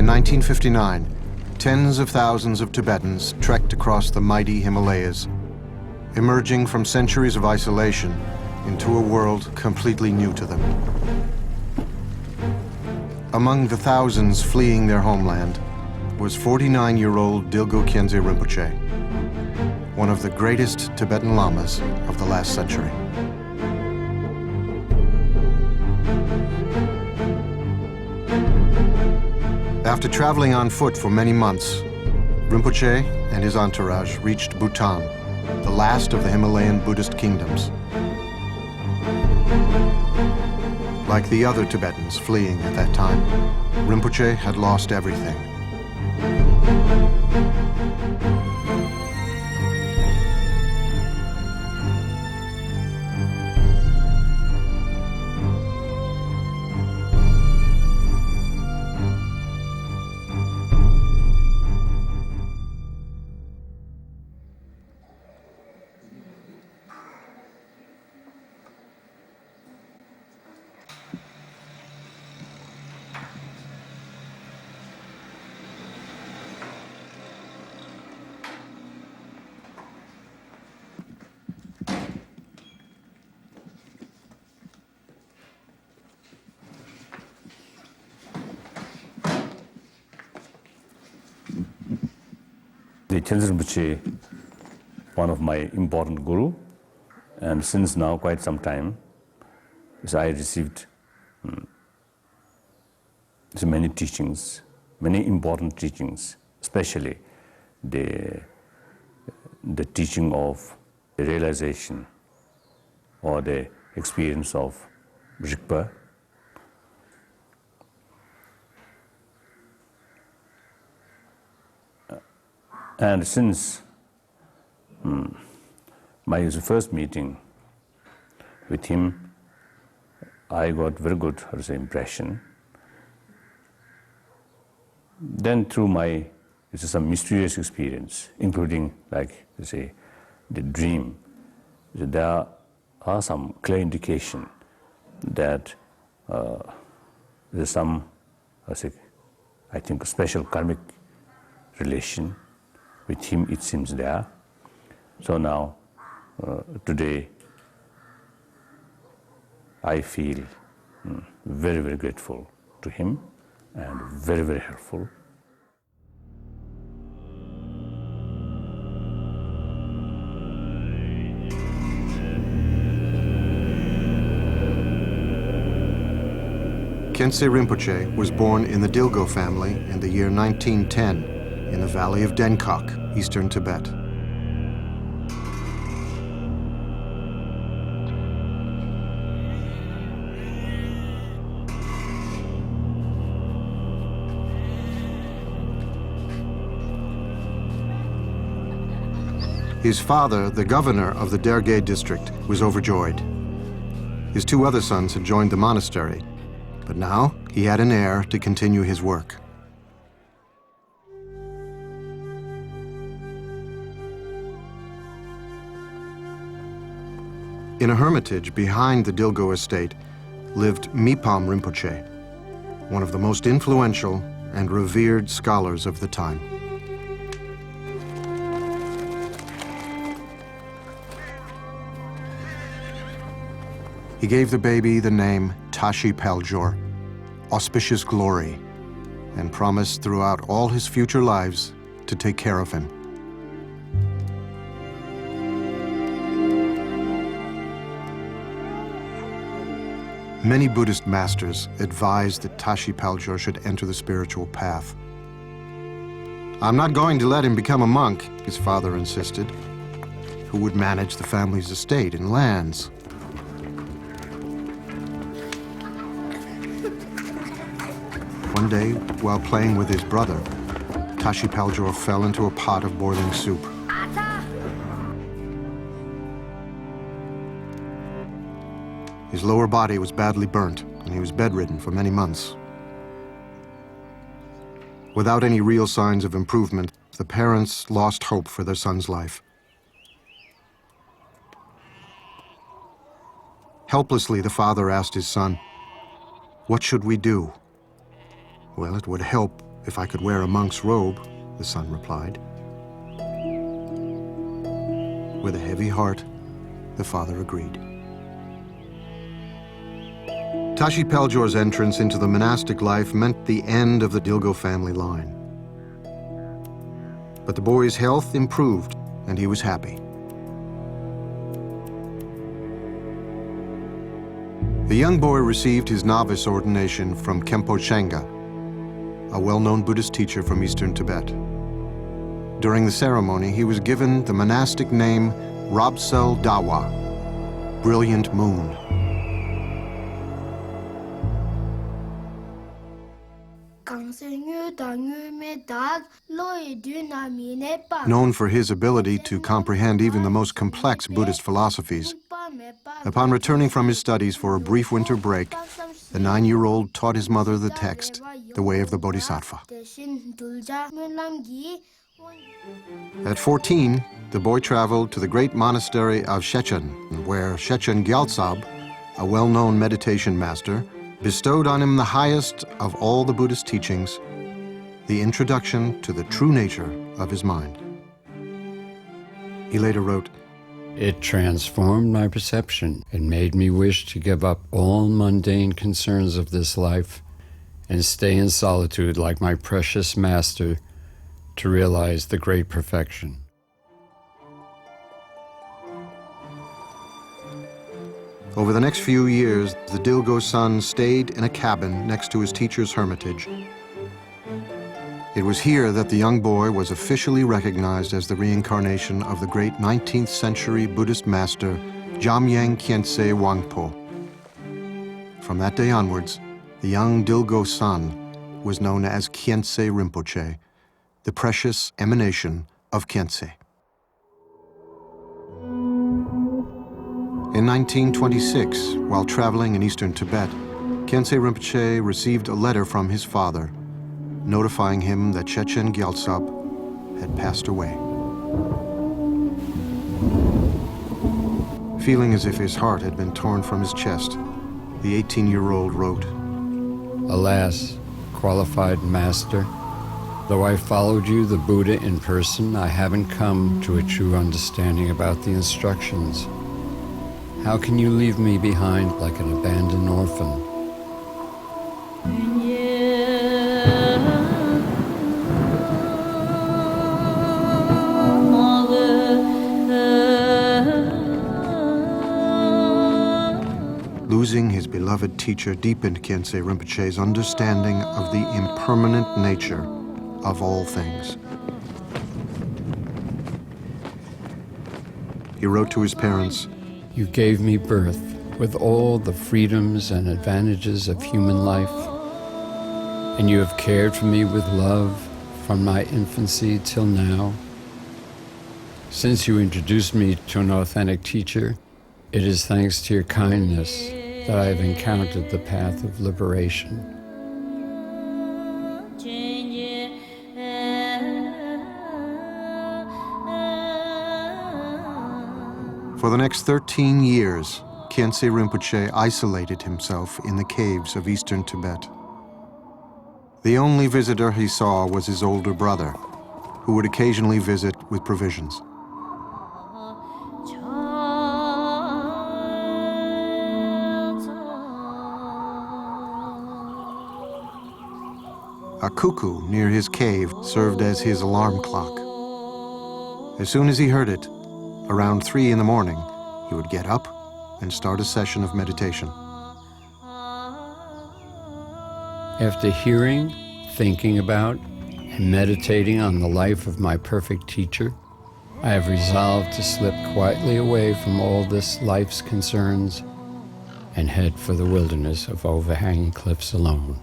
1959, tens of thousands of Tibetans trekked across the mighty Himalayas, emerging from centuries of isolation into a world completely new to them. Among the thousands fleeing their homeland was 49-year-old Dilgo Khyentse Rinpoche, one of the greatest Tibetan lamas of the last century. After traveling on foot for many months, Rinpoche and his entourage reached Bhutan, the last of the Himalayan Buddhist kingdoms. Like the other Tibetans fleeing at that time, Rinpoche had lost everything. The Khyentse Rinpoche, one of my important guru, and since now quite some time, I received so many teachings, many important teachings, especially the teaching of the realization or the experience of Rigpa. And since my first meeting with him, I got very good impression. Then through some mysterious experience, including the dream, there are some clear indication that there's some, I think, a special karmic relation with him, it seems there. So now, today, I feel very, very grateful to him and very, very helpful. Khyentse Rinpoche was born in the Dilgo family in the year 1910 in the valley of Dengkok, eastern Tibet. His father, the governor of the Derge district, was overjoyed. His two other sons had joined the monastery, but now he had an heir to continue his work. In a hermitage behind the Dilgo estate lived Mipam Rinpoche, one of the most influential and revered scholars of the time. He gave the baby the name Tashi Paljor, auspicious glory, and promised throughout all his future lives to take care of him. Many Buddhist masters advised that Tashi Paljor should enter the spiritual path. "I'm not going to let him become a monk," his father insisted, who would manage the family's estate and lands. One day, while playing with his brother, Tashi Paljor fell into a pot of boiling soup. His lower body was badly burnt, and he was bedridden for many months. Without any real signs of improvement, the parents lost hope for their son's life. Helplessly, the father asked his son, "What should we do?" "Well, it would help If I could wear a monk's robe, the son replied. With a heavy heart, the father agreed. Tashi Peljor's entrance into the monastic life meant the end of the Dilgo family line. But the boy's health improved, and he was happy. The young boy received his novice ordination from Khenpo Shenga, a well-known Buddhist teacher from eastern Tibet. During the ceremony, he was given the monastic name Rabsel Dawa, brilliant moon. Known for his ability to comprehend even the most complex Buddhist philosophies, upon returning from his studies for a brief winter break, the 9-year-old taught his mother the text, The Way of the Bodhisattva. At 14, the boy traveled to the great monastery of Shechen, where Shechen Gyaltsab, a well-known meditation master, bestowed on him the highest of all the Buddhist teachings, the introduction to the true nature of his mind. He later wrote, "It transformed my perception and made me wish to give up all mundane concerns of this life and stay in solitude like my precious master to realize the great perfection." Over the next few years, the Dilgo son stayed in a cabin next to his teacher's hermitage. It was here that the young boy was officially recognized as the reincarnation of the great 19th century Buddhist master, Jamyang Khyentse Rinpoche. From that day onwards, the young Dilgo son was known as Khyentse Rinpoche, the precious emanation of Khyentse. In 1926, while traveling in eastern Tibet, Khyentse Rinpoche received a letter from his father, notifying him that Shechen Gyaltsab had passed away. Feeling as if his heart had been torn from his chest, the 18-year-old wrote, "Alas, qualified master, though I followed you, the Buddha, in person, I haven't come to a true understanding about the instructions. How can you leave me behind like an abandoned orphan?" Losing his beloved teacher deepened Khyentse Rinpoche's understanding of the impermanent nature of all things. He wrote to his parents, "You gave me birth with all the freedoms and advantages of human life, and you have cared for me with love from my infancy till now. Since you introduced me to an authentic teacher, it is thanks to your kindness that I have encountered the path of liberation." For the next 13 years, Khyentse Rinpoche isolated himself in the caves of eastern Tibet. The only visitor he saw was his older brother, who would occasionally visit with provisions. A cuckoo near his cave served as his alarm clock. As soon as he heard it, around 3 in the morning, he would get up and start a session of meditation. After hearing, thinking about, and meditating on the life of my perfect teacher, I have resolved to slip quietly away from all this life's concerns and head for the wilderness of overhanging cliffs alone.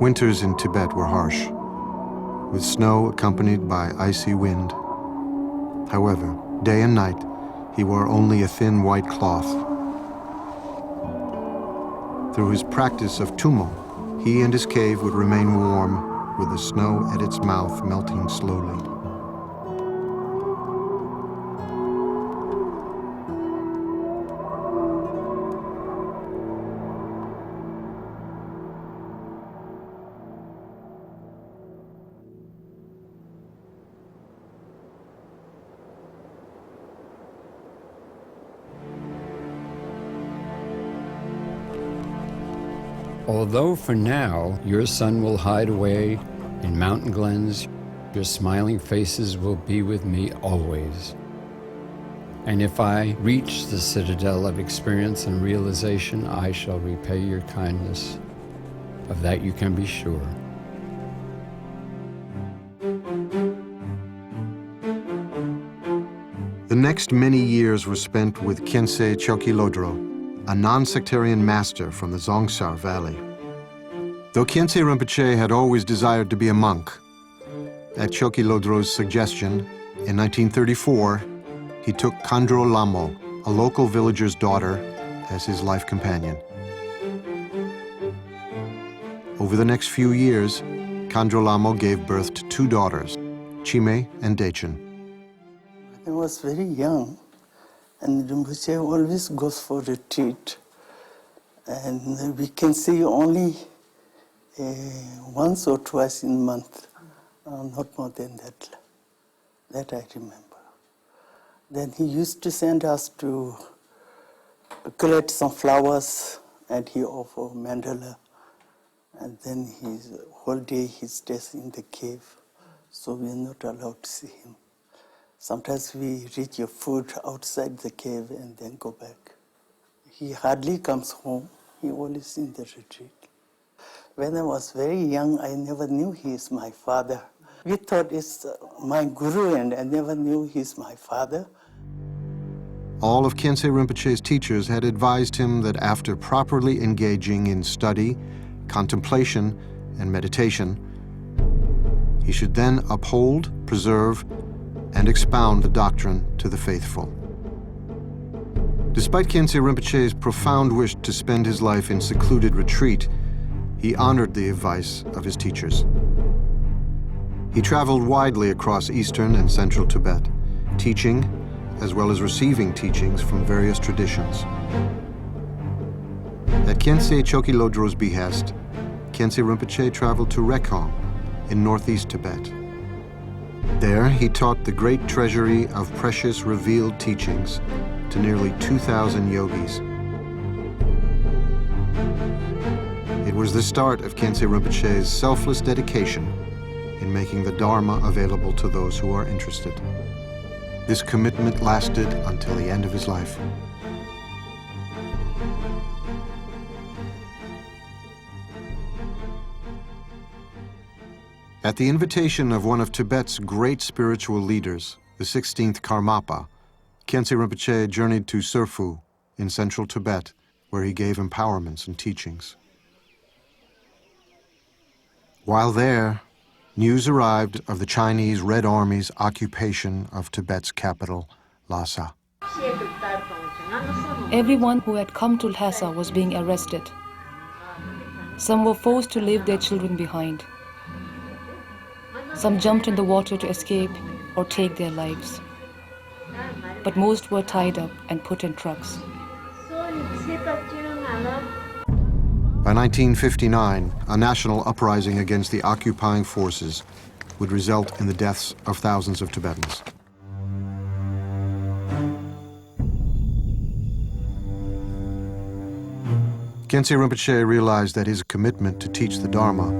Winters in Tibet were harsh, with snow accompanied by icy wind. However, day and night, he wore only a thin white cloth. Through his practice of tummo, he and his cave would remain warm, with the snow at its mouth melting slowly. Although for now your sun will hide away in mountain glens, your smiling faces will be with me always. And if I reach the citadel of experience and realization, I shall repay your kindness. Of that you can be sure. The next many years were spent with Khyentse Chokyi Lodro, a non-sectarian master from the Zongsar Valley. Though Khyentse Rinpoche had always desired to be a monk, at Chokyi Lodro's suggestion, in 1934, he took Khandro Lamo, a local villager's daughter, as his life companion. Over the next few years, Khandro Lamo gave birth to 2 daughters, Chime and Dechen. I was very young, and Rinpoche always goes for retreat. And we can see only once or twice in a month, not more than that. That I remember. Then he used to send us to collect some flowers, and he offered mandala. And then his whole day he stays in the cave, so we are not allowed to see him. Sometimes we reach your food outside the cave and then go back. He hardly comes home. He always in the retreat. When I was very young, I never knew he is my father. We thought it's my guru, and I never knew he's my father. All of Khyentse Rinpoche's teachers had advised him that after properly engaging in study, contemplation, and meditation, he should then uphold, preserve, and expound the doctrine to the faithful. Despite Khyentse Rinpoche's profound wish to spend his life in secluded retreat, he honored the advice of his teachers. He traveled widely across eastern and central Tibet, teaching as well as receiving teachings from various traditions. At Khyentse Chokyi Lodro's behest, Khyentse Rinpoche traveled to Rekhong in northeast Tibet. There, he taught the great treasury of precious revealed teachings to nearly 2,000 yogis. It was the start of Khyentse Rinpoche's selfless dedication in making the Dharma available to those who are interested. This commitment lasted until the end of his life. At the invitation of one of Tibet's great spiritual leaders, the 16th Karmapa, Khyentse Rinpoche journeyed to Serphu in central Tibet, where he gave empowerments and teachings. While there, news arrived of the Chinese Red Army's occupation of Tibet's capital, Lhasa. Everyone who had come to Lhasa was being arrested. Some were forced to leave their children behind. Some jumped in the water to escape or take their lives. But most were tied up and put in trucks. By 1959, a national uprising against the occupying forces would result in the deaths of thousands of Tibetans. Khyentse Rinpoche realized that his commitment to teach the Dharma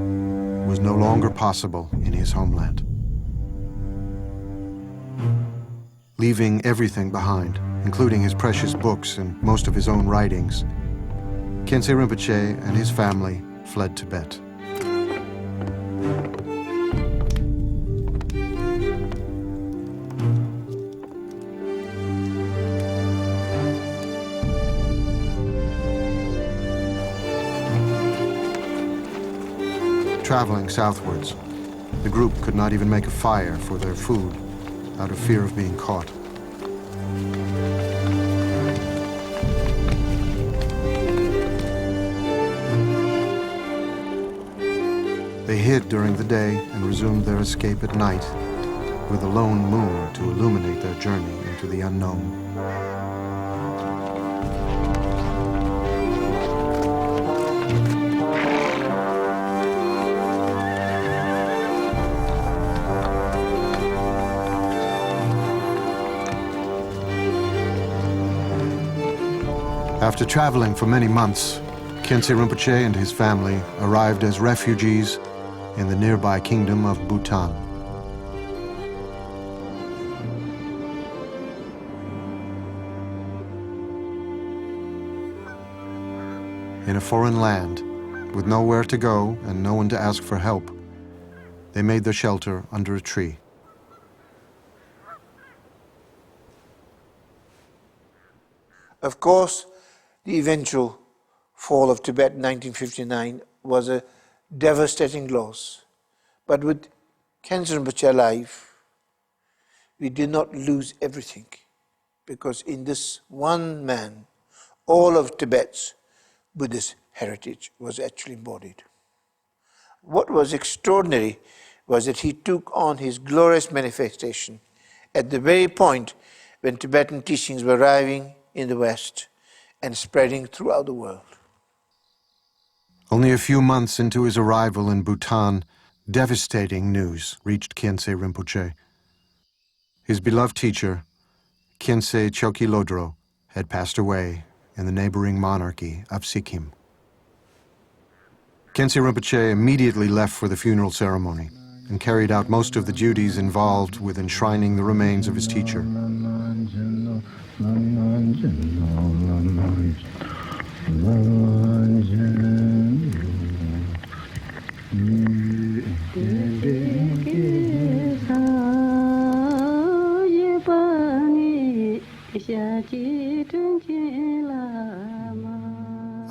was no longer possible in his homeland. Leaving everything behind, including his precious books and most of his own writings, Khyentse Rinpoche and his family fled Tibet. Traveling southwards, the group could not even make a fire for their food out of fear of being caught. They hid during the day and resumed their escape at night, with a lone moon to illuminate their journey into the unknown. After traveling for many months, Khyentse Rinpoche and his family arrived as refugees in the nearby kingdom of Bhutan. In a foreign land, with nowhere to go and no one to ask for help, they made their shelter under a tree. Of course, the eventual fall of Tibet in 1959 was a devastating loss. But with Khyentse Rinpoche alive, we did not lose everything, because in this one man, all of Tibet's Buddhist heritage was actually embodied. What was extraordinary was that he took on his glorious manifestation at the very point when Tibetan teachings were arriving in the West and spreading throughout the world. Only a few months into his arrival in Bhutan, devastating news reached Khyentse Rinpoche. His beloved teacher, Khyentse Choki Lodro, had passed away in the neighboring monarchy of Sikkim. Khyentse Rinpoche immediately left for the funeral ceremony and carried out most of the duties involved with enshrining the remains of his teacher.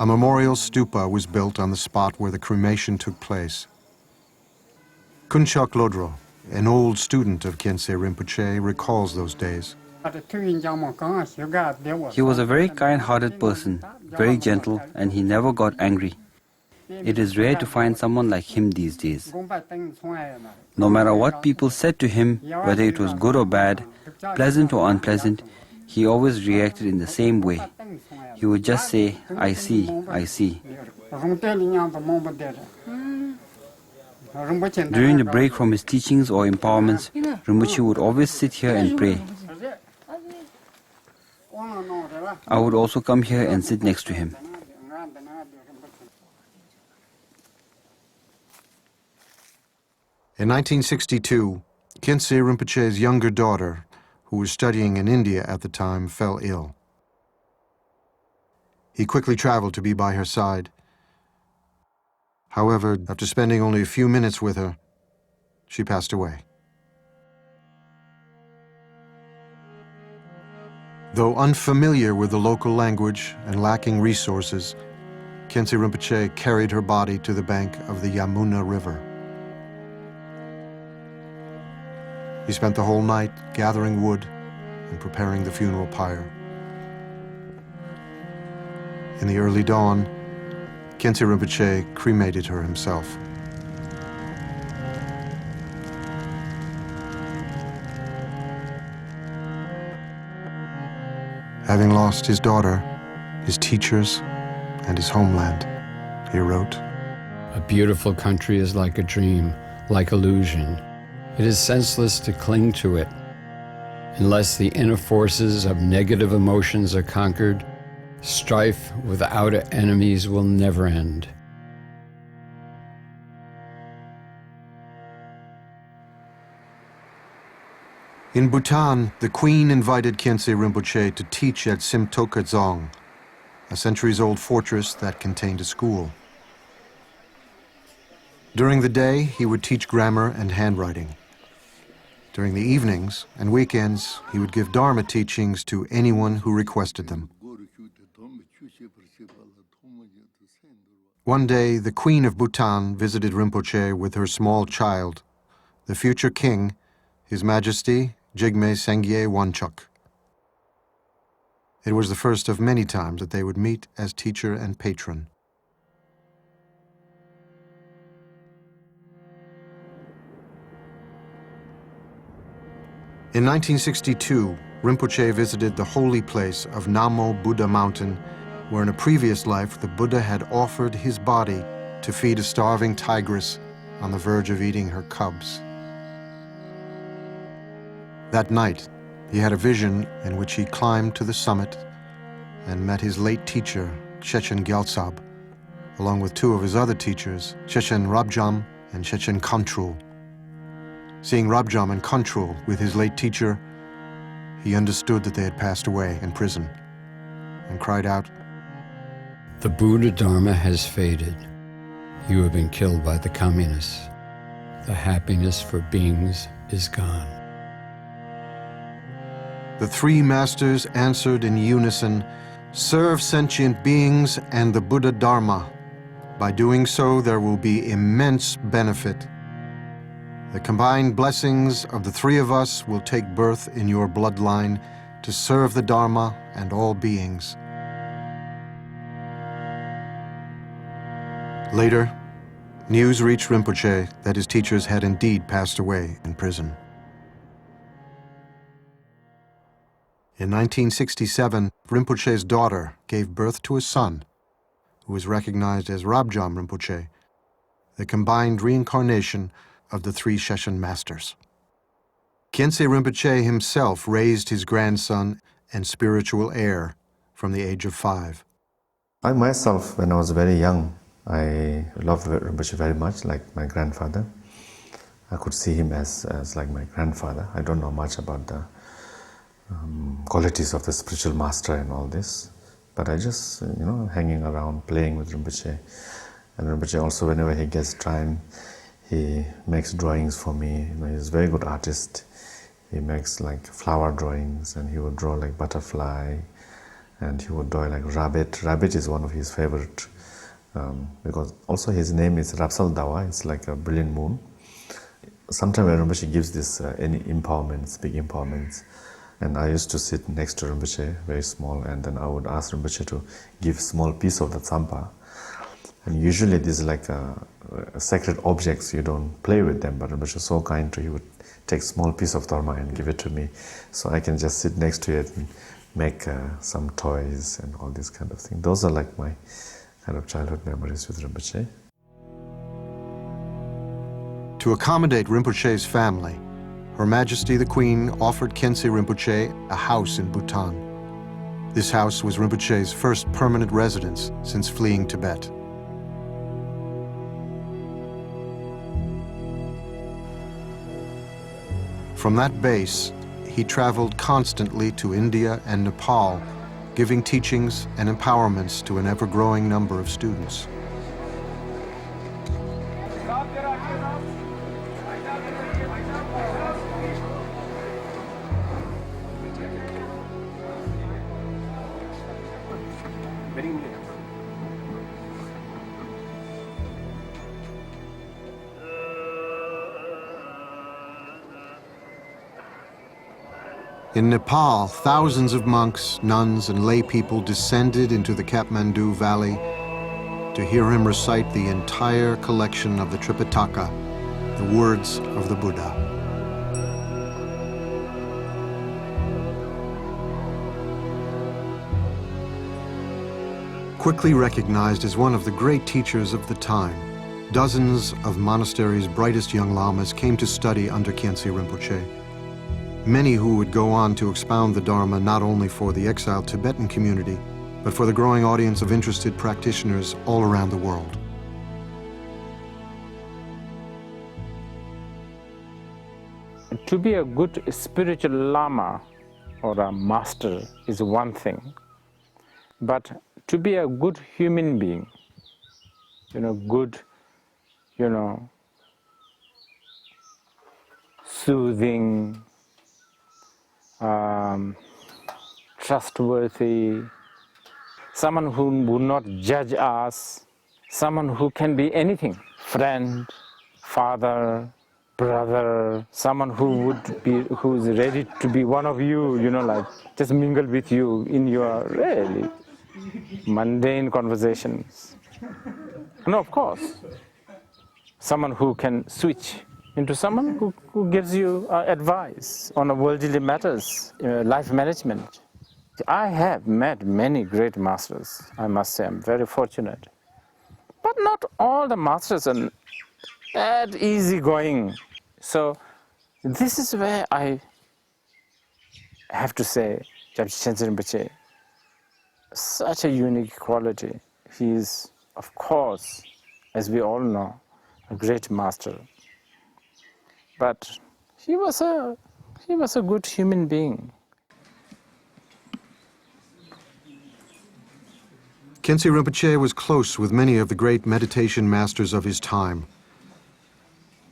A memorial stupa was built on the spot where the cremation took place. Kunchok Lodro, an old student of Khyentse Rinpoche, recalls those days. He was a very kind-hearted person, very gentle, and he never got angry. It is rare to find someone like him these days. No matter what people said to him, whether it was good or bad, pleasant or unpleasant, he always reacted in the same way. He would just say, "I see, I see." During the break from his teachings or empowerments, Rinpoche would always sit here and pray. I would also come here and sit next to him. In 1962, Khyentse Rinpoche's younger daughter, who was studying in India at the time, fell ill. He quickly traveled to be by her side. However, after spending only a few minutes with her, she passed away. Though unfamiliar with the local language and lacking resources, Khyentse Rinpoche carried her body to the bank of the Yamuna River. He spent the whole night gathering wood and preparing the funeral pyre. In the early dawn, Khyentse Rinpoche cremated her himself. Having lost his daughter, his teachers, and his homeland, he wrote, A beautiful country is like a dream, like illusion. It is senseless to cling to it. Unless the inner forces of negative emotions are conquered, strife with outer enemies will never end. In Bhutan, the Queen invited Khyentse Rinpoche to teach at Simtoka Dzong, a centuries-old fortress that contained a school. During the day, he would teach grammar and handwriting. During the evenings and weekends, he would give Dharma teachings to anyone who requested them. One day, the Queen of Bhutan visited Rinpoche with her small child, the future king, His Majesty Jigme Sengye Wanchuk. It was the first of many times that they would meet as teacher and patron. In 1962, Rinpoche visited the holy place of Namo Buddha Mountain, where in a previous life the Buddha had offered his body to feed a starving tigress on the verge of eating her cubs. That night, he had a vision in which he climbed to the summit and met his late teacher, Shechen Gyaltsab, along with two of his other teachers, Shechen Rabjam and Shechen Kantrul. Seeing Rabjam and Kantrul with his late teacher, he understood that they had passed away in prison and cried out, "The Buddha Dharma has faded. You have been killed by the communists. The happiness for beings is gone." The three masters answered in unison, "Serve sentient beings and the Buddha Dharma. By doing so, there will be immense benefit. The combined blessings of the three of us will take birth in your bloodline to serve the Dharma and all beings." Later, news reached Rinpoche that his teachers had indeed passed away in prison. In 1967, Rinpoche's daughter gave birth to a son, who was recognized as Rabjam Rinpoche, the combined reincarnation of the three Shechen masters. Khyentse Rinpoche himself raised his grandson and spiritual heir from the age of 5. I myself, when I was very young, I loved Rinpoche very much, like my grandfather. I could see him as like my grandfather. I don't know much about the qualities of the spiritual master and all this, but I just, hanging around, playing with Rinpoche. And Rinpoche also, whenever he gets time, he makes drawings for me. He's a very good artist. He makes like flower drawings, and he would draw like butterfly, and he would draw like rabbit. Rabbit is one of his favorite, because also his name is Rapsal Dawa. It's like a brilliant moon. Sometimes when Rinpoche gives this any empowerments, big empowerments, and I used to sit next to Rinpoche, very small, and then I would ask Rinpoche to give small piece of the tsampa. And usually these are like sacred objects, you don't play with them, but Rinpoche is so kind to, he would take small piece of dharma and give it to me, so I can just sit next to it and make some toys and all these kind of things. Those are like my kind of childhood memories with Rinpoche. To accommodate Rinpoche's family, Her Majesty the Queen offered Khyentse Rinpoche a house in Bhutan. This house was Rinpoche's first permanent residence since fleeing Tibet. From that base, he traveled constantly to India and Nepal, giving teachings and empowerments to an ever-growing number of students. In Nepal, thousands of monks, nuns, and lay people descended into the Kathmandu Valley to hear him recite the entire collection of the Tripitaka, the words of the Buddha. Quickly recognized as one of the great teachers of the time, dozens of monasteries' brightest young lamas came to study under Khyentse Rinpoche. Many who would go on to expound the Dharma not only for the exiled Tibetan community, but for the growing audience of interested practitioners all around the world. To be a good spiritual lama or a master is one thing, but to be a good human being, good, soothing, trustworthy, someone who would not judge us, someone who can be anything, friend, father, brother, someone who is ready to be one of you, like just mingle with you in your really mundane conversations. No, of course, someone who can switch into someone who gives you advice on worldly matters, life management. I have met many great masters, I must say. I'm very fortunate. But not all the masters are that easygoing. So this is where I have to say, Shechen Rinpoche, such a unique quality. He is, of course, as we all know, a great master. But he was a good human being. Khyentse Rinpoche was close with many of the great meditation masters of his time.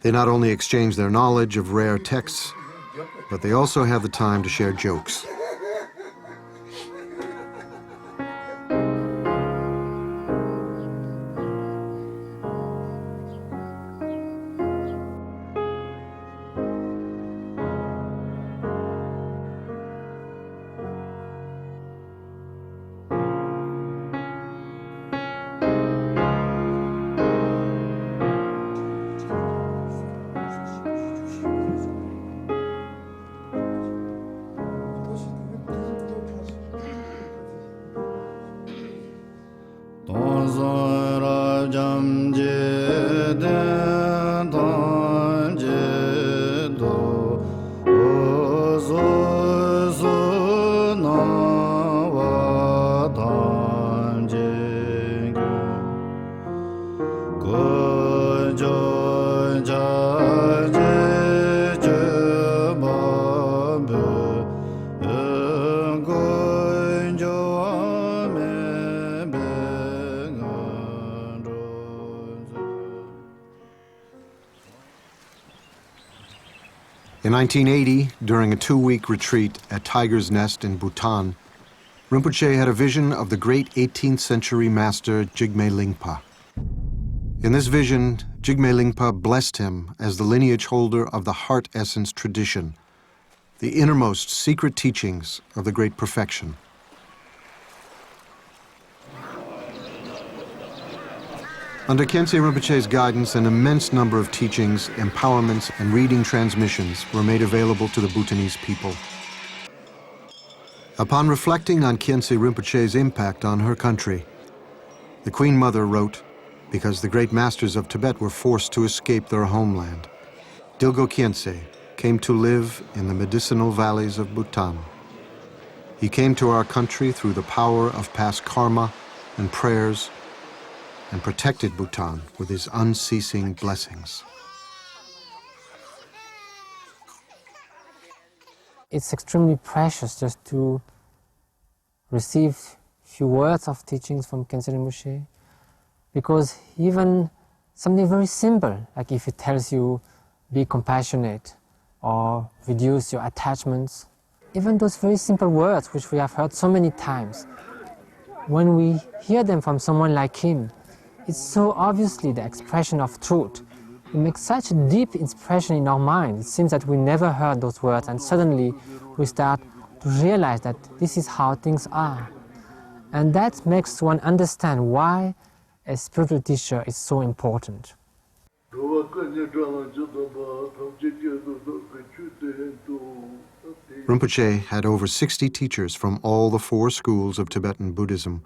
They not only exchanged their knowledge of rare texts, but they also had the time to share jokes. In 1980, during a 2-week retreat at Tiger's Nest in Bhutan, Rinpoche had a vision of the great 18th century master Jigme Lingpa. In this vision, Jigme Lingpa blessed him as the lineage holder of the heart essence tradition, the innermost secret teachings of the great perfection. Under Khyentse Rinpoche's guidance, an immense number of teachings, empowerments, and reading transmissions were made available to the Bhutanese people. Upon reflecting on Khyentse Rinpoche's impact on her country, the Queen Mother wrote, because the great masters of Tibet were forced to escape their homeland, Dilgo Khyentse came to live in the medicinal valleys of Bhutan. He came to our country through the power of past karma and prayers, and protected Bhutan with his unceasing blessings. It's extremely precious just to receive few words of teachings from Khyentse Rinpoche, because even something very simple, like if it tells you be compassionate or reduce your attachments, even those very simple words which we have heard so many times, when we hear them from someone like him, it's so obviously the expression of truth. It makes such a deep impression in our mind. It seems that we never heard those words, and suddenly we start to realize that this is how things are. And that makes one understand why a spiritual teacher is so important. Rinpoche had over 60 teachers from all the 4 schools of Tibetan Buddhism.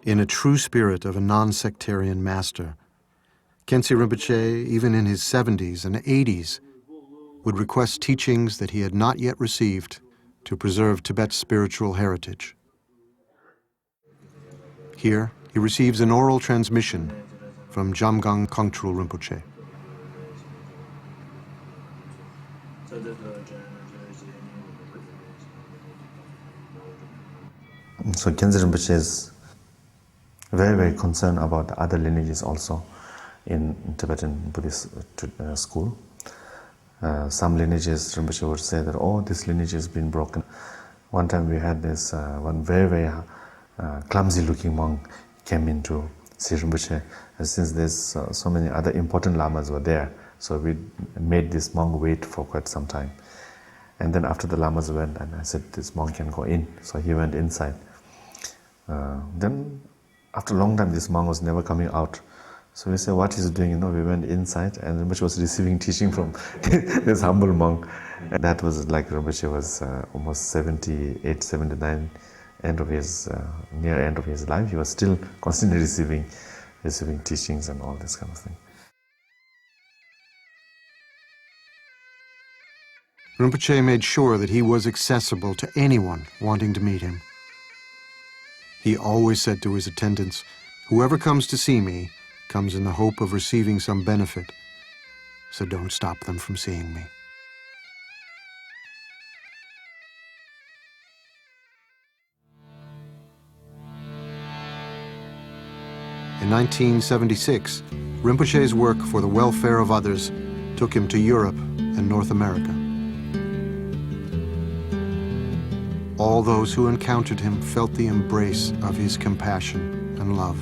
In a true spirit of a non-sectarian master, Khyentse Rinpoche, even in his 70s and 80s, would request teachings that he had not yet received to preserve Tibet's spiritual heritage. Here, he receives an oral transmission from Jamgang Kongtrul Rinpoche. So Khyentse Rinpoche is very, very concerned about the other lineages also in Tibetan Buddhist school. Some lineages, Rinpoche would say that, oh, this lineage has been broken. One time we had this one very, very clumsy-looking monk came into see Rinpoche, and since there's so many other important lamas were there, so we made this monk wait for quite some time. And then after the lamas went, and I said, this monk can go in. So he went inside. Then after a long time, this monk was never coming out. So we say, what he's doing, we went inside and Rinpoche was receiving teaching from this humble monk. And that was like Rinpoche was almost 78, 79, near end of his life. He was still constantly receiving teachings and all this kind of thing. Rinpoche made sure that he was accessible to anyone wanting to meet him. He always said to his attendants, "Whoever comes to see me comes in the hope of receiving some benefit, so don't stop them from seeing me." In 1976, Rinpoche's work for the welfare of others took him to Europe and North America. All those who encountered him felt the embrace of his compassion and love.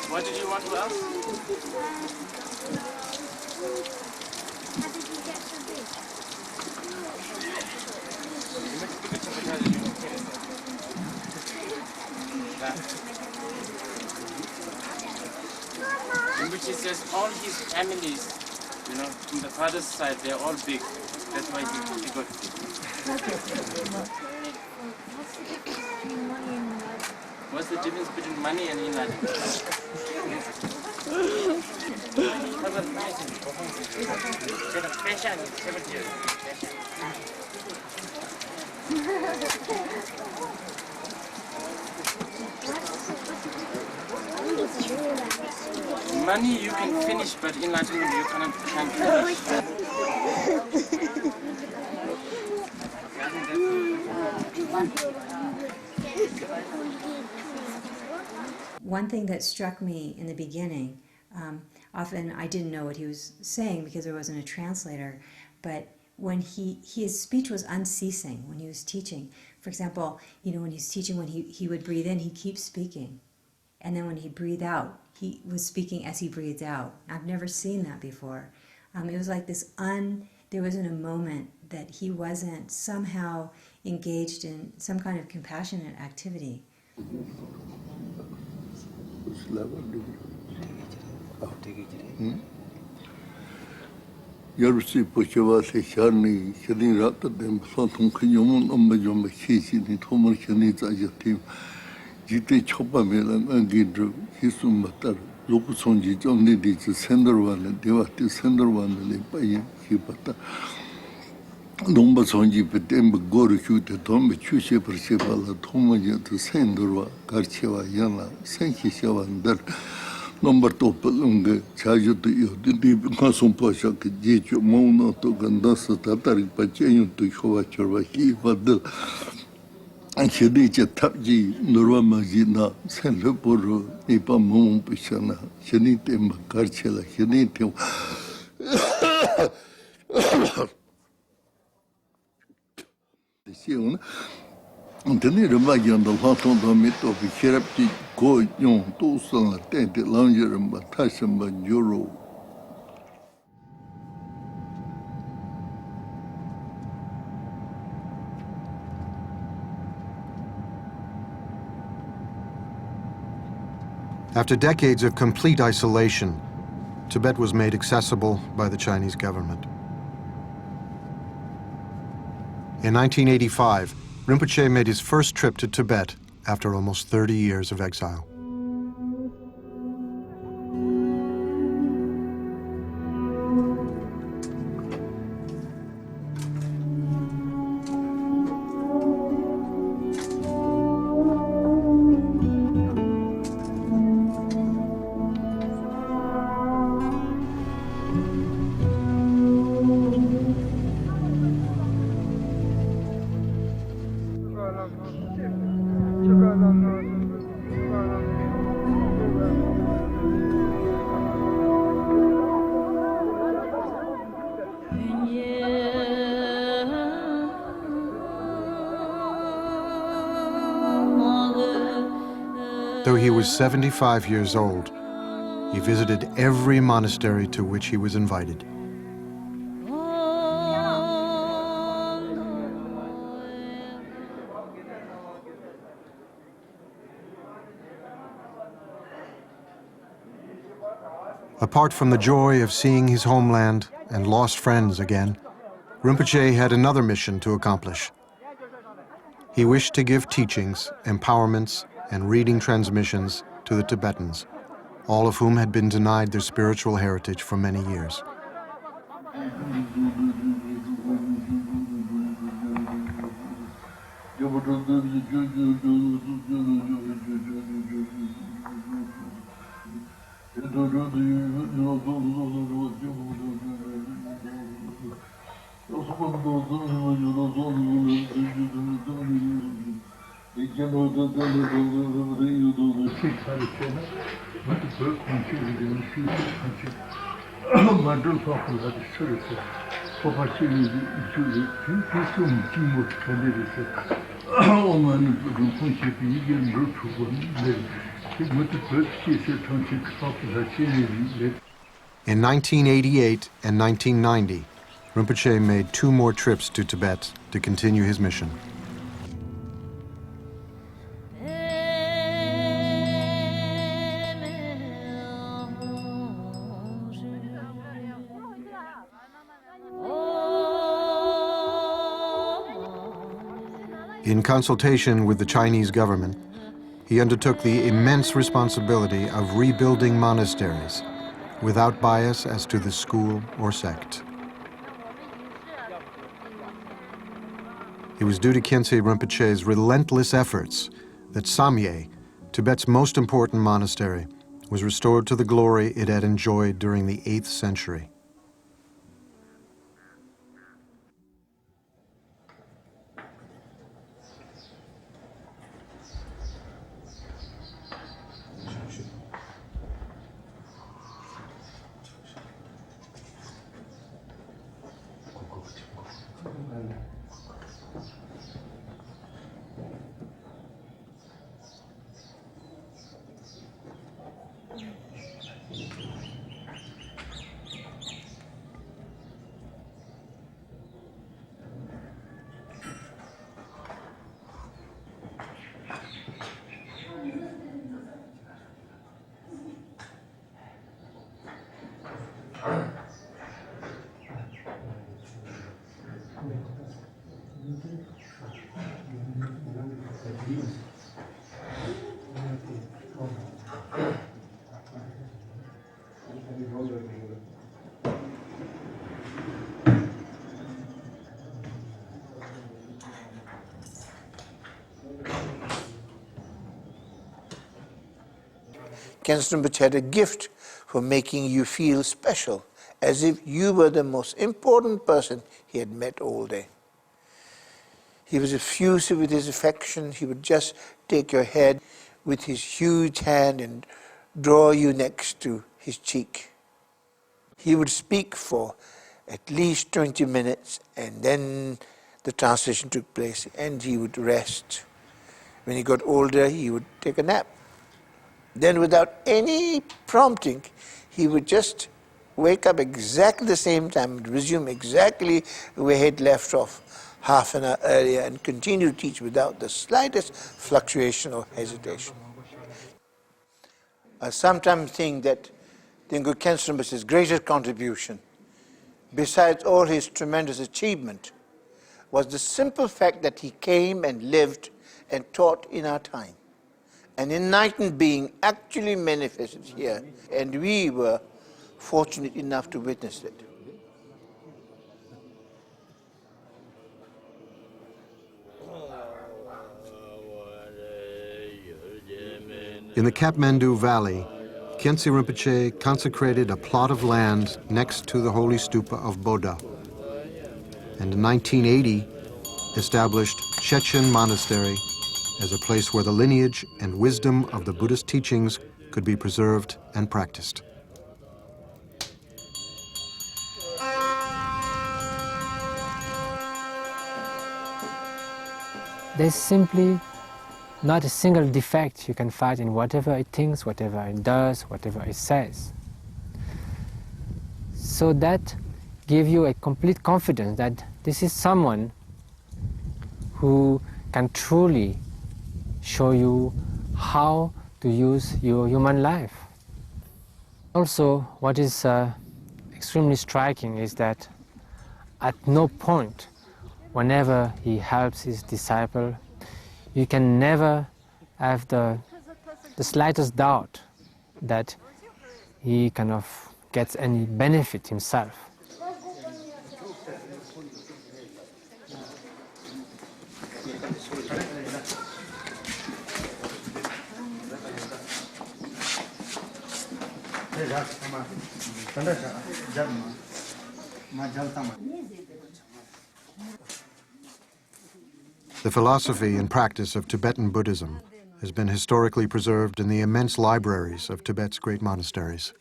What did you want to ask? How did you get so big? Rinpoche says all his families, from the father's side, they're all big. That's why he got big. What's the difference between money and enlightenment? Money you can finish, but enlightenment you can't finish. One thing that struck me in the beginning, often I didn't know what he was saying because there wasn't a translator, but when his speech was unceasing when he was teaching. For example, when he's teaching, when he would breathe in, he keeps speaking. And then when he breathed out, he was speaking as he breathed out. I've never seen that before. It was like this there wasn't a moment that he wasn't somehow engaged in some kind of compassionate activity. Yarsi Pocheva Shani, Shani Rata, them Platon Kayamun, Ombajom, Shishini, Tomar Shani Zajatim, Jite Chopamel and Gidru, Hisumbatar, Lokusonji, only the sender one, Devati sender one, Lepaya, Hipata. Domba Sonji, Petemba Goru, the Tomba Chushe Persepala, Tomaja, the Sendorwa, Garcheva Yana, Senki Shavandar. Number Topalunga, charge to you, the deep Kasum Pasha, Jicho, Mona, to Gandasa, Tatari, Pachayu, to Shovachava, Vadel, and Shadicha Taji, Nuramazina, Senleporo, Nipa Mum Pishana, Shanitim, Karchela, Shanitim. Tene Rinpoche yanda Latong Dhammi Topi Kherapti Go Yong Tosan La Tente Langye Rinpa Tasamba Nyoro. After decades of complete isolation, Tibet was made accessible by the Chinese government. In 1985, Rinpoche made his first trip to Tibet after almost 30 years of exile. Though he was 75 years old, he visited every monastery to which he was invited. Apart from the joy of seeing his homeland and lost friends again, Rinpoche had another mission to accomplish. He wished to give teachings, empowerments, and reading transmissions to the Tibetans, all of whom had been denied their spiritual heritage for many years. In 1988 and 1990, Rinpoche made 2 more trips to Tibet to continue his mission. In consultation with the Chinese government, he undertook the immense responsibility of rebuilding monasteries without bias as to the school or sect. It was due to Khyentse Rinpoche's relentless efforts that Samye, Tibet's most important monastery, was restored to the glory it had enjoyed during the 8th century. Khyentse Rinpoche had a gift for making you feel special, as if you were the most important person he had met all day. He was effusive with his affection. He would just take your head with his huge hand and draw you next to his cheek. He would speak for at least 20 minutes, and then the translation took place, and he would rest. When he got older, he would take a nap. Then without any prompting, he would just wake up exactly the same time and resume exactly where he had left off half an hour earlier and continue to teach without the slightest fluctuation or hesitation. I sometimes think that Dilgo Khyentse Rinpoche's greatest contribution, besides all his tremendous achievement, was the simple fact that he came and lived and taught in our time. An enlightened being actually manifested here, and we were fortunate enough to witness it. In the Kathmandu Valley, Khyentse Rinpoche consecrated a plot of land next to the holy stupa of Bodha, and in 1980 established Shechen Monastery as a place where the lineage and wisdom of the Buddhist teachings could be preserved and practiced. There's simply not a single defect you can find in whatever it thinks, whatever it does, whatever it says. So that gives you a complete confidence that this is someone who can truly show you how to use your human life. Also, what is extremely striking is that at no point, whenever he helps his disciple, you can never have the slightest doubt that he kind of gets any benefit himself. The philosophy and practice of Tibetan Buddhism has been historically preserved in the immense libraries of Tibet's great monasteries.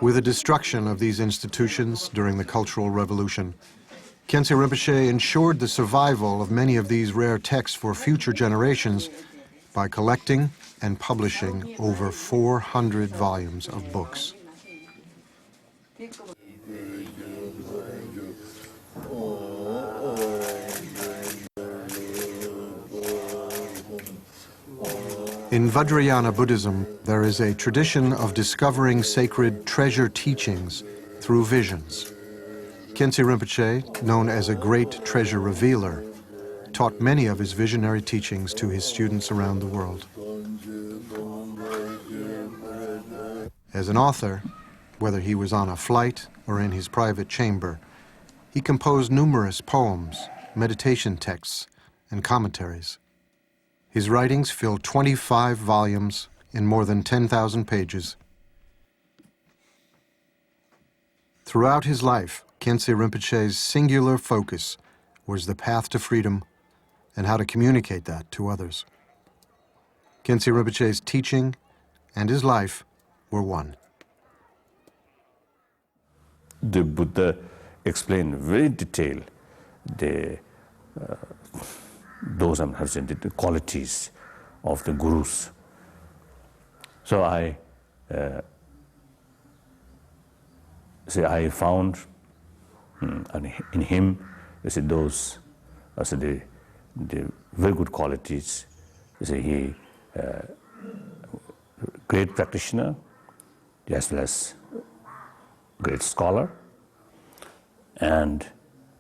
With the destruction of these institutions during the Cultural Revolution, Khyentse Rinpoche ensured the survival of many of these rare texts for future generations by collecting and publishing over 400 volumes of books. In Vajrayana Buddhism, there is a tradition of discovering sacred treasure teachings through visions. Khyentse Rinpoche, known as a great treasure revealer, taught many of his visionary teachings to his students around the world. As an author, whether he was on a flight or in his private chamber, he composed numerous poems, meditation texts, and commentaries. His writings fill 25 volumes in more than 10,000 pages. Throughout his life, Khyentse Rinpoche's singular focus was the path to freedom and how to communicate that to others. Khyentse Rinpoche's teaching and his life were one. The Buddha explained very detailed the qualities of the gurus. So I found in him those the very good qualities. He great practitioner as well as great scholar, and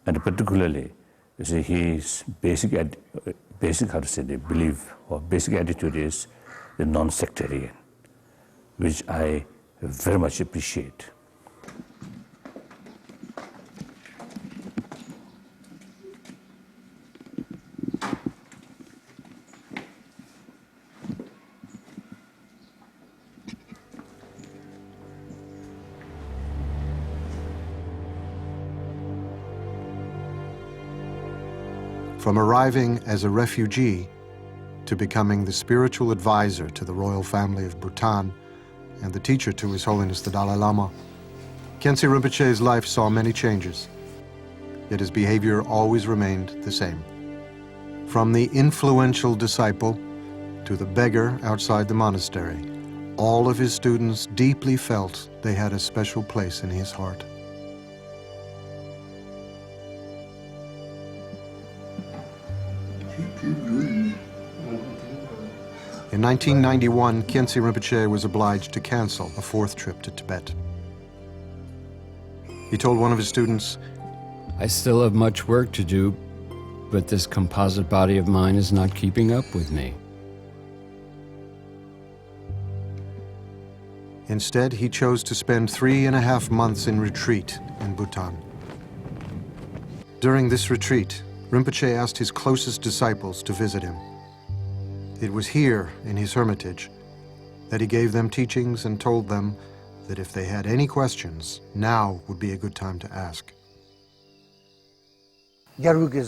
particularly his basic belief or basic attitude is the non-sectarian, which I very much appreciate. From arriving as a refugee to becoming the spiritual advisor to the royal family of Bhutan and the teacher to His Holiness the Dalai Lama, Khyentse Rinpoche's life saw many changes. yet his behavior always remained the same. From the influential disciple to the beggar outside the monastery, all of his students deeply felt they had a special place in his heart. In 1991, Khyentse Rinpoche was obliged to cancel a fourth trip to Tibet. He told one of his students, I still have much work to do, but this composite body of mine is not keeping up with me. Instead, he chose to spend 3.5 months in retreat in Bhutan. During this retreat, Rinpoche asked his closest disciples to visit him. It was here, in his hermitage, that he gave them teachings and told them that if they had any questions, now would be a good time to ask. When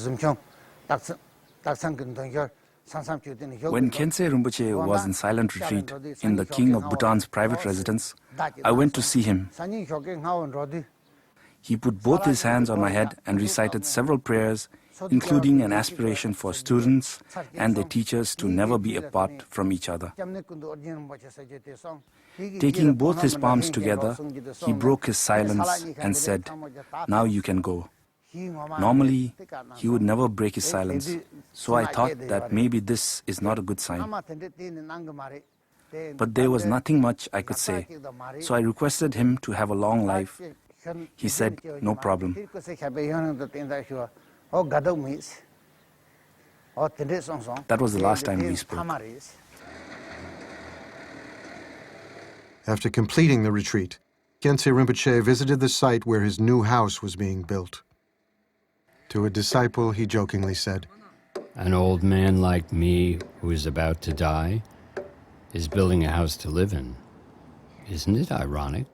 Khyentse Rinpoche was in silent retreat in the king of Bhutan's private residence, I went to see him. He put both his hands on my head and recited several prayers, including an aspiration for students and their teachers to never be apart from each other. Taking both his palms together, he broke his silence and said, "Now you can go." Normally, he would never break his silence, so I thought that maybe this is not a good sign. But there was nothing much I could say, so I requested him to have a long life. He said, "No problem." That was the last time we spoke. After completing the retreat, Khyentse Rinpoche visited the site where his new house was being built. To a disciple, he jokingly said, An old man like me who is about to die is building a house to live in. Isn't it ironic?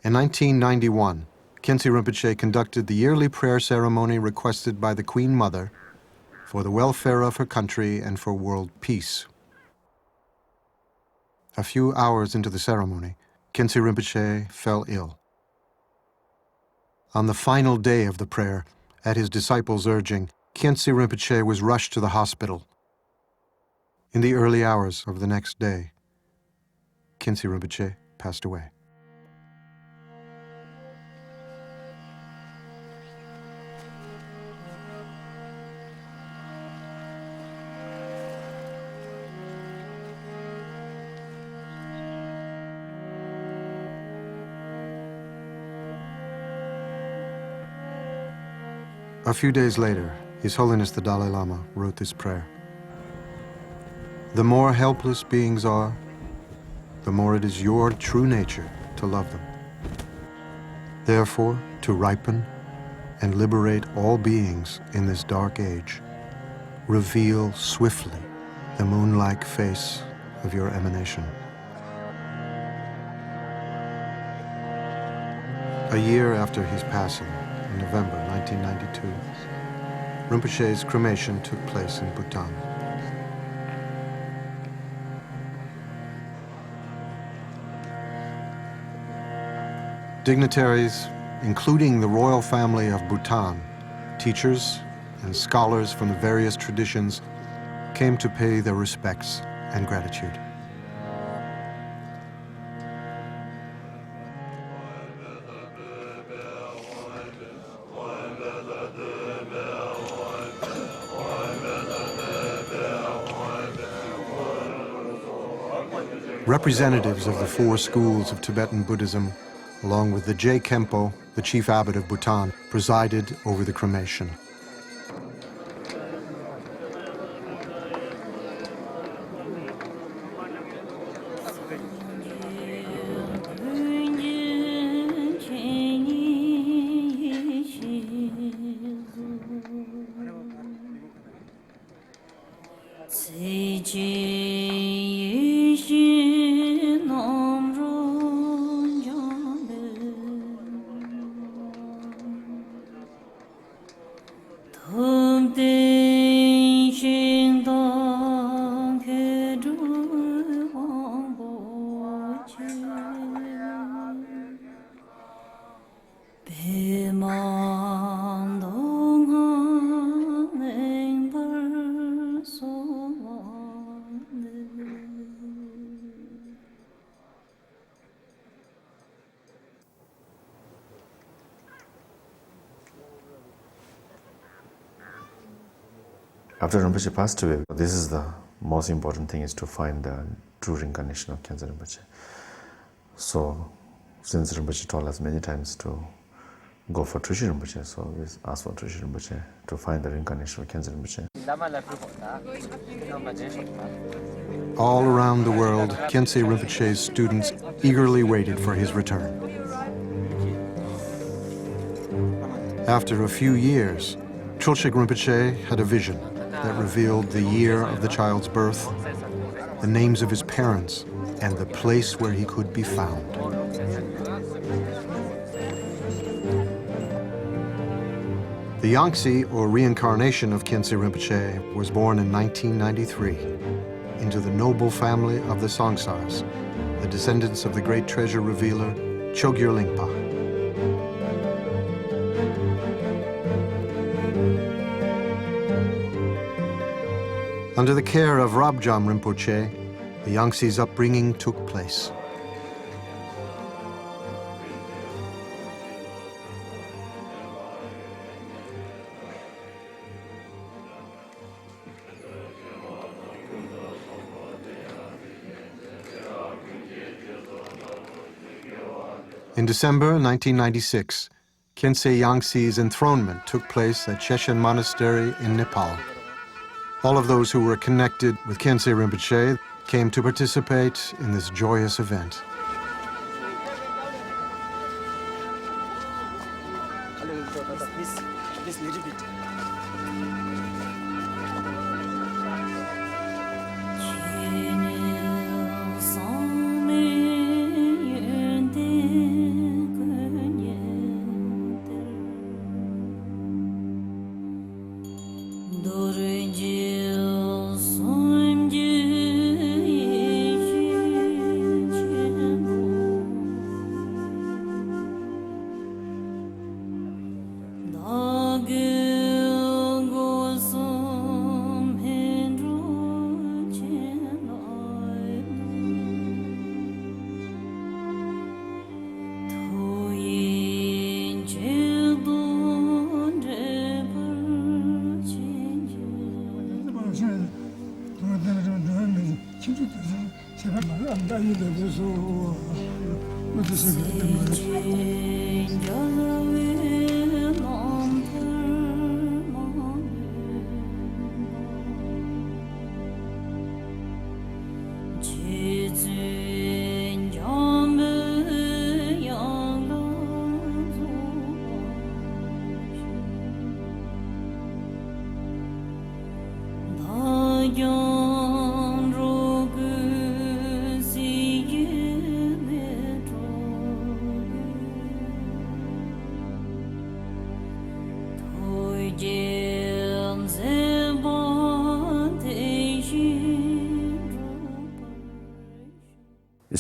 In 1991, Khyentse Rinpoche conducted the yearly prayer ceremony requested by the Queen Mother for the welfare of her country and for world peace. A few hours into the ceremony, Khyentse Rinpoche fell ill. On the final day of the prayer, at his disciples' urging, Khyentse Rinpoche was rushed to the hospital. In the early hours of the next day, Khyentse Rinpoche passed away. A few days later, His Holiness the Dalai Lama wrote this prayer. The more helpless beings are, the more it is your true nature to love them. Therefore, to ripen and liberate all beings in this dark age, reveal swiftly the moon-like face of your emanation. A year after his passing, in November 1992, Rinpoche's cremation took place in Bhutan. Dignitaries, including the royal family of Bhutan, teachers and scholars from the various traditions, came to pay their respects and gratitude. Representatives of the four schools of Tibetan Buddhism, along with the Je Khenpo, the chief abbot of Bhutan, presided over the cremation. After Rinpoche passed away, this is the most important thing, is to find the true reincarnation of Khyentse Rinpoche. So, since Rinpoche told us many times to go for Trishul Rinpoche, so we asked for Trishul Rinpoche to find the reincarnation of Khyentse Rinpoche. All around the world, Khyentse Rinpoche's students eagerly waited for his return. After a few years, Trulshik Rinpoche had a vision that revealed the year of the child's birth, the names of his parents, and the place where he could be found. The Yangtze, or reincarnation of Khyentse Rinpoche, was born in 1993 into the noble family of the Songsars, the descendants of the great treasure revealer Chogyur Lingpa. Under the care of Rabjam Rinpoche, the Yangtze's upbringing took place. In December 1996, Khyentse Yangtze's enthronement took place at Shechen Monastery in Nepal. All of those who were connected with Khyentse Rinpoche came to participate in this joyous event.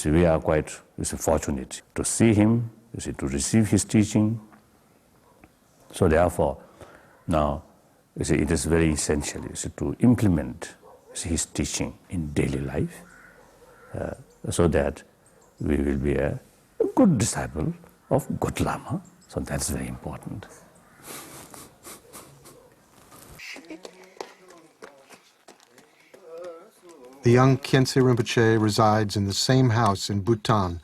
We are quite fortunate to see him, to receive his teaching. So therefore, now it is very essential to implement his teaching in daily life, so that we will be a good disciple of good Lama. So that's very important. The young Khyentse Rinpoche resides in the same house in Bhutan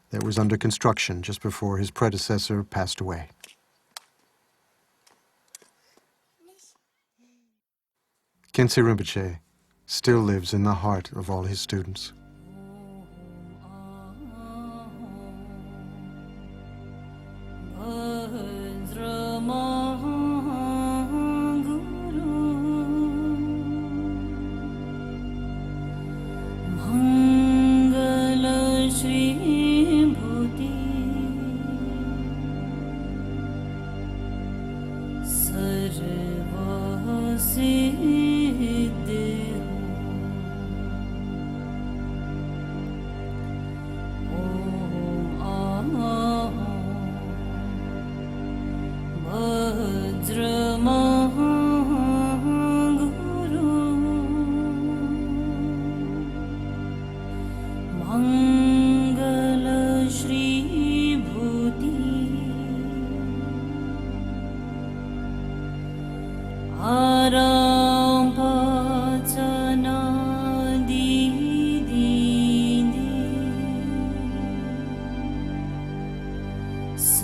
that was under construction just before his predecessor passed away. Khyentse Rinpoche still lives in the heart of all his students.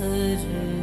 सर्वस्य